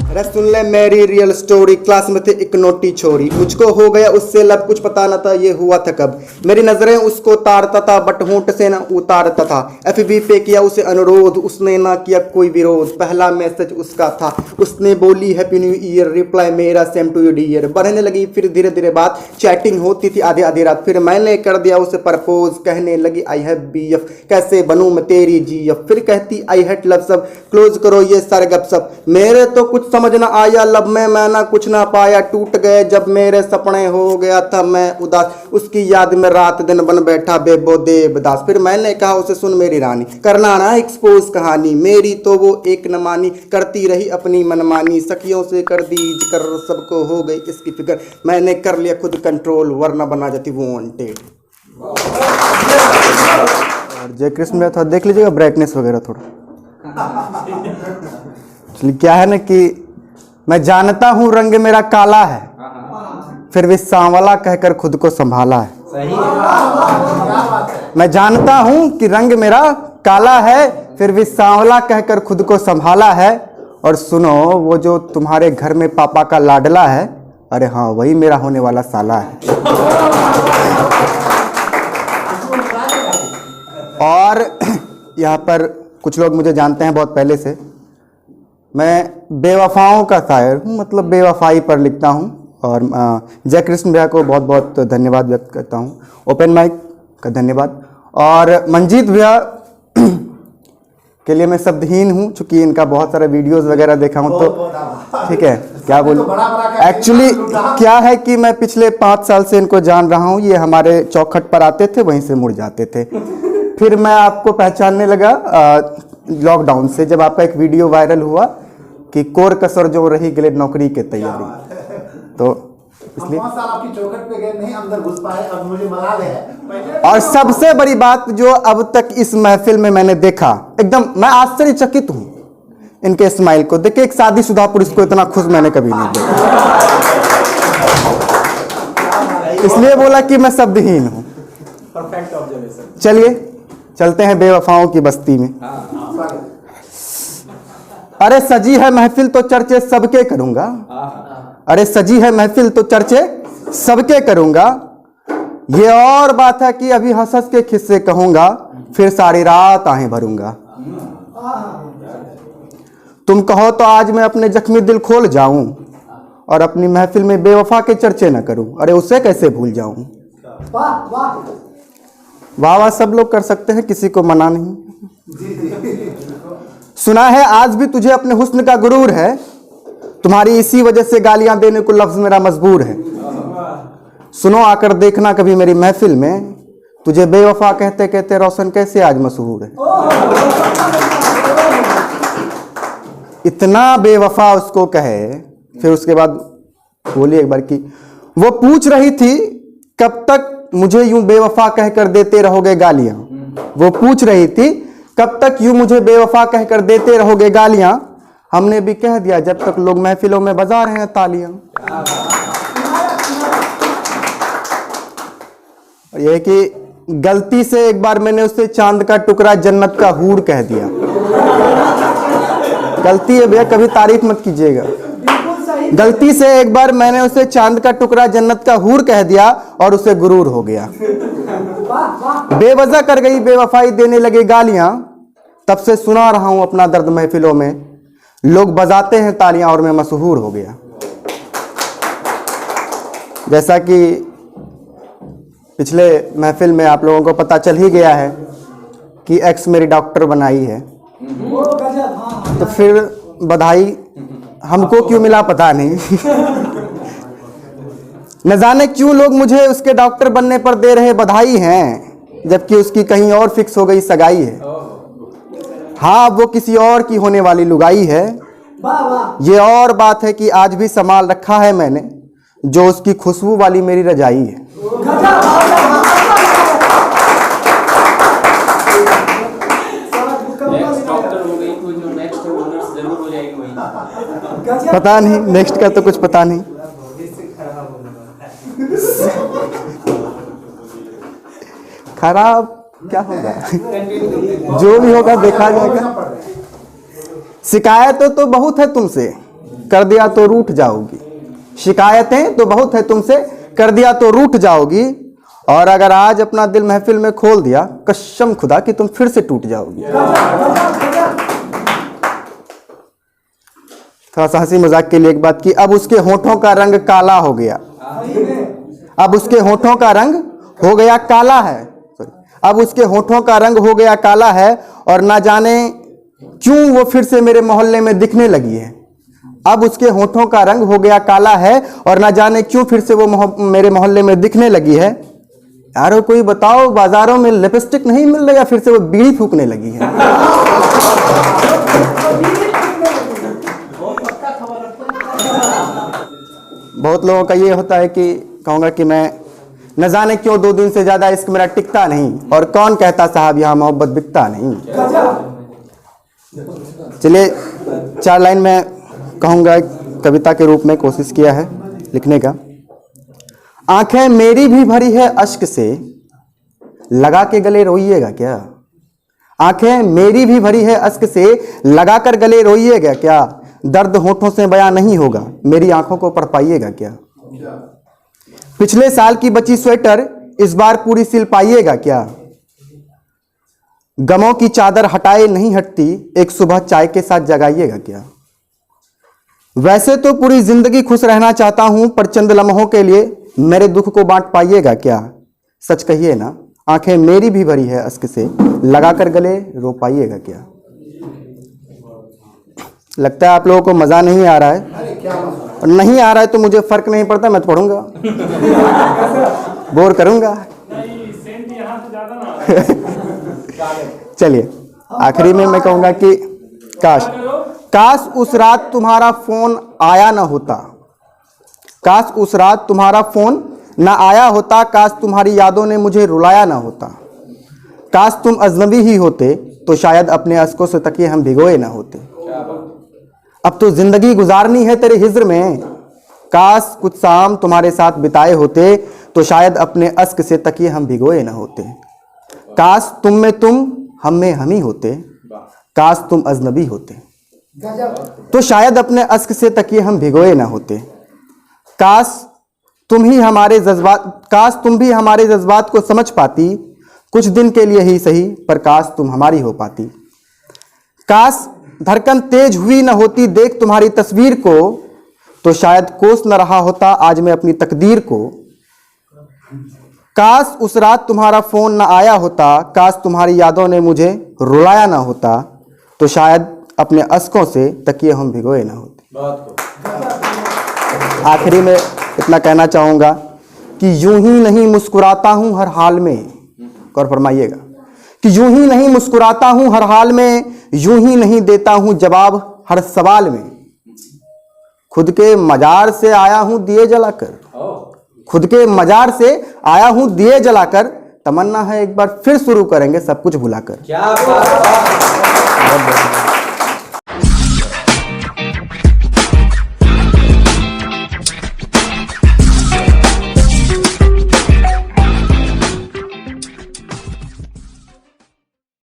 अरे सुन ले मेरी रियल स्टोरी। क्लास में थे एक नोटी छोरी, मुझको हो गया उससे लब, कुछ पता न था ये हुआ था कब। मेरी नजरें उसको तारता था बट होंठ से ना उतारता था। FB पे किया उसे अनुरोध, उसने ना किया कोई विरोध। पहला मैसेज उसका था, उसने बोली हैप्पी न्यू ईयर, रिप्लाई मेरा सेम टू यू डियर। बढ़ने लगी फिर धीरे धीरे बात, चैटिंग होती थी आधी आधी रात। फिर मैंने कर दिया उसे प्रपोज, कहने लगी आई हैव BF, कैसे बनूं मैं तेरी GF। फिर कहती आई हेट लव सब, क्लोज करो ये सारे गपशप। मेरे तो कुछ समझ ना आया, लब में मैं ना कुछ ना पाया। टूट गए जब मेरे सपने, हो गया था मैं उदास। उसकी याद में रात दिन बन बैठा बेबो देवदास। फिर मैंने कहा उसे सुन मेरी रानी, करना ना एक्सपोज कहानी। मेरी तो वो एक न मानी, करती रही अपनी मनमानी। सखियों से कर दी कर, सबको हो गई इसकी फिक्र। मैंने कर लिया खुद कंट्रोल, वरना बना जाती वांटेड। और जय कृष्ण में थोड़ा देख लीजिएगा ब्राइटनेस वगैरह थोड़ा। क्या है ना कि मैं जानता हूं रंग मेरा काला है, फिर भी सांवला कहकर खुद को संभाला है। सही है। मैं जानता हूं कि रंग मेरा काला है, फिर भी सांवला कहकर खुद को संभाला है। और सुनो, वो जो तुम्हारे घर में पापा का लाडला है, अरे हाँ वही मेरा होने वाला साला है। और यहाँ पर कुछ लोग मुझे जानते हैं बहुत पहले से, मैं बेवफाओं का शायर हूँ, मतलब बेवफाई पर लिखता हूँ। और जय कृष्ण भैया को बहुत बहुत धन्यवाद व्यक्त करता हूँ, ओपन माइक का धन्यवाद। और मंजीत भैया के लिए मैं शब्दहीन हूँ, चूँकि इनका बहुत सारे वीडियोस वगैरह देखा हूँ, तो ठीक है क्या बोलूँ। एक्चुअली क्या है कि मैं पिछले 5 साल से इनको जान रहा हूँ। ये हमारे चौखट पर आते थे, वहीं से मुड़ जाते थे। फिर मैं आपको पहचानने लगा लॉकडाउन से, जब आपका एक वीडियो वायरल हुआ कि कोर कसर जो रही गले नौकरी की तैयारी, तो इसलिए आपकी चौखट पे गए नहीं, अंदर घुस पाए, अब मुझे मलाल है। और सबसे बड़ी बात जो अब तक इस महफिल में मैंने देखा, एकदम मैं आश्चर्यचकित हूं इनके स्माइल को देख के। एक शादीशुदा पुरुष को इतना खुश मैंने कभी नहीं देखा, इसलिए बोला कि मैं शब्दहीन हूं। Perfect observation. चलिए चलते हैं बेवफाओं की बस्ती में। अरे सजी है महफिल तो चर्चे सबके करूंगा, अरे सजी है महफिल तो चर्चे सबके करूंगा। ये और बात है कि अभी हंस हंस के किस्से कहूंगा, फिर सारी रात आहें भरूंगा। तुम कहो तो आज मैं अपने जख्मी दिल खोल जाऊं, और अपनी महफिल में बेवफा के चर्चे न करूं। अरे उसे कैसे भूल जाऊं। वाह वाह सब लोग कर सकते हैं, किसी को मना नहीं। सुना है आज भी तुझे अपने हुस्न का गुरूर है, तुम्हारी इसी वजह से गालियां देने को लफ्ज मेरा मजबूर है। सुनो आकर देखना कभी मेरी महफिल में, तुझे बेवफा कहते कहते रोशन कैसे आज मशहूर है। इतना बेवफा उसको कहे। फिर उसके बाद बोली एक बार की, वो पूछ रही थी कब तक मुझे यूं बेवफा कहकर देते रहोगे गालियां। वो पूछ रही थी कब तक यूं मुझे बेवफा कहकर देते रहोगे गालियां। हमने भी कह दिया जब तक लोग महफिलों में बजा रहे हैं तालियां। यह कि गलती से एक बार मैंने उसे चांद का टुकड़ा जन्नत का हूर कह दिया। गलती है भैया, कभी तारीफ मत कीजिएगा। गलती से एक बार मैंने उसे चांद का टुकड़ा जन्नत का हूर कह दिया, और उसे गुरूर हो गया। बेवजह कर गई बेवफाई, देने लगे गालियां। तब से सुना रहा हूं अपना दर्द महफिलों में, लोग बजाते हैं तालियां और मैं मशहूर हो गया। जैसा कि पिछले महफिल में आप लोगों को पता चल ही गया है कि एक्स मेरी डॉक्टर बनाई है, तो फिर बधाई हमको क्यों मिला पता नहीं। न जाने क्यों लोग मुझे उसके डॉक्टर बनने पर दे रहे बधाई हैं, जबकि उसकी कहीं और फिक्स हो गई सगाई है। हाँ वो किसी और की होने वाली लुगाई है। ये और बात है कि आज भी संभाल रखा है मैंने, जो उसकी खुशबू वाली मेरी रजाई है। पता नहीं नेक्स्ट का तो कुछ पता नहीं। खराब क्या होगा, जो भी होगा देखा जाएगा। शिकायतें तो बहुत है तुमसे, कर दिया तो रूठ जाओगी। शिकायतें तो बहुत है तुमसे, कर दिया तो रूठ जाओगी। और अगर आज अपना दिल महफिल में खोल दिया, कसम खुदा कि तुम फिर से टूट जाओगी। थोड़ा सा हंसी मजाक के लिए एक बात की, अब उसके होठों का रंग काला हो गया। अब उसके होठों का रंग हो गया काला है। अब उसके होठों का रंग हो गया काला है, और ना जाने क्यों वो फिर से मेरे मोहल्ले में दिखने लगी है। अब उसके होठों का रंग हो गया काला है, और ना जाने क्यों फिर से वो मेरे मोहल्ले में दिखने लगी है। यारो कोई बताओ, बाजारों में लिपस्टिक नहीं मिल रहा, या फिर से वो बीड़ी फूकने लगी है। बहुत लोगों का ये होता है कि कहूँगा कि मैं न जाने क्यों 2 दिन से ज़्यादा इश्क मेरा टिकता नहीं, और कौन कहता साहब यहाँ मोहब्बत बिकता नहीं। चलिए 4 लाइन में कहूँगा, कविता के रूप में कोशिश किया है लिखने का। आंखें मेरी भी भरी है अश्क से, लगा के गले रोइएगा क्या। आंखें मेरी भी भरी है अश्क से, लगा कर गले रोइएगा क्या। दर्द होठों से बयां नहीं होगा, मेरी आंखों को पढ़ पाइएगा क्या। पिछले साल की बची स्वेटर इस बार पूरी सिल पाइएगा क्या। गमों की चादर हटाए नहीं हटती, एक सुबह चाय के साथ जगाइएगा क्या। वैसे तो पूरी जिंदगी खुश रहना चाहता हूं, पर चंद लम्हों के लिए मेरे दुख को बांट पाइएगा क्या। सच कहिए ना, आंखें मेरी भी भरी है अश्क से, लगाकर गले रो पाइएगा क्या। लगता है आप लोगों को मजा नहीं आ रहा है, और नहीं आ रहा है तो मुझे फर्क नहीं पड़ता, मैं तो पढ़ूंगा, बोर करूंगा। चलिए आखिरी में मैं कहूंगा कि काश उस रात तुम्हारा फोन आया ना होता। काश उस रात तुम्हारा फोन ना आया होता, काश तुम्हारी यादों ने मुझे रुलाया ना होता। काश तुम अजनबी ही होते, तो शायद अपने अश्कों से तकिए हम भिगोए ना होते। अब तो जिंदगी गुजारनी है तेरे हिज्र में, काश कुछ शाम तुम्हारे साथ बिताए होते, तो शायद अपने अश्क से तकिए हम भिगोए ना होते। काश तुम में तुम, हम में हम ही होते, काश तुम अजनबी होते, तो शायद अपने अश्क से तकिए हम भिगोए ना होते। काश तुम भी हमारे जज्बात को समझ पाती, कुछ दिन के लिए ही सही, पर काश तुम हमारी हो पाती। काश धड़कन तेज हुई न होती देख तुम्हारी तस्वीर को, तो शायद कोस न रहा होता आज मैं अपनी तकदीर को। काश उस रात तुम्हारा फोन न आया होता, काश तुम्हारी यादों ने मुझे रुलाया ना होता, तो शायद अपने अश्कों से तकिए हम भिगोए ना होते। आखिरी में इतना कहना चाहूँगा कि यूं ही नहीं मुस्कुराता हूँ हर हाल में, गौर फरमाइएगा, कि यूं ही नहीं मुस्कुराता हूँ हर हाल में, यूं ही नहीं देता हूँ जवाब हर सवाल में। खुद के मजार से आया हूँ दिए जलाकर, खुद के मजार से आया हूँ दिए जलाकर, तमन्ना है एक बार फिर शुरू करेंगे सब कुछ भुलाकर। क्या बात है।